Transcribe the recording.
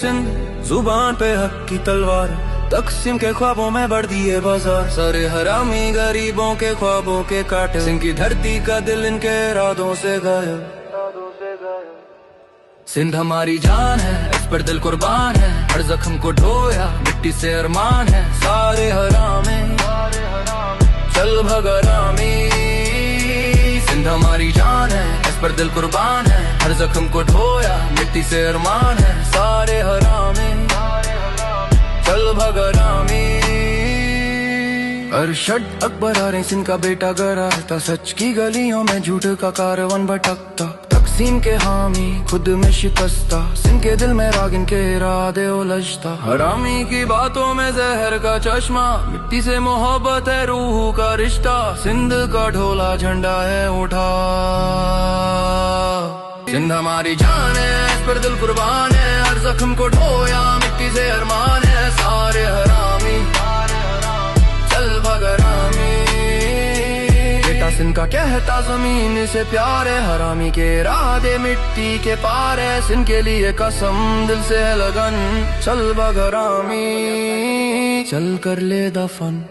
सिंध जुबान पे हक की तलवार, तकसीम के ख्वाबों में बढ़ दिए बाजार, सारे हरामी गरीबों के ख्वाबों के काटे, सिंध की धरती का दिल इनके इरादों से गायब। सिंध हमारी जान है, इस पर दिल कुर्बान है, हर जख्म को ढोया मिट्टी से अरमान है, सारे हरामी चल भग हरामी। सिंध हमारी जान है, इस पर दिल कुर्बान है, हर जख्म को ढोया मिट्टी से अरमान है, सारे हरामी चल भग हरामी। अरशद अकबर आ रहे सिंध का बेटा गरारता, सच की गलियों में झूठ का कारवां भटकता, तकसीम के हामी खुद में शिकस्ता, सिंध के दिल में राग इनके इरादे उलझता, हरामी की बातों में जहर का चश्मा, मिट्टी से मोहब्बत है रूह का रिश्ता, सिंध का ढोला झंडा है उठा। सिंध हमारी जान है, इस पर दिल कुर्बान है, हर जख्म को ढोया मिट्टी से अरमान है, सारे हरामी चल भग हरामी। बेटा सिंध का कहता जमीन से प्यार है, हरामी के इरादे मिट्टी के पार है, सिंध के लिए कसम दिल से है लगन, चल भग हरामी चल कर ले दफन।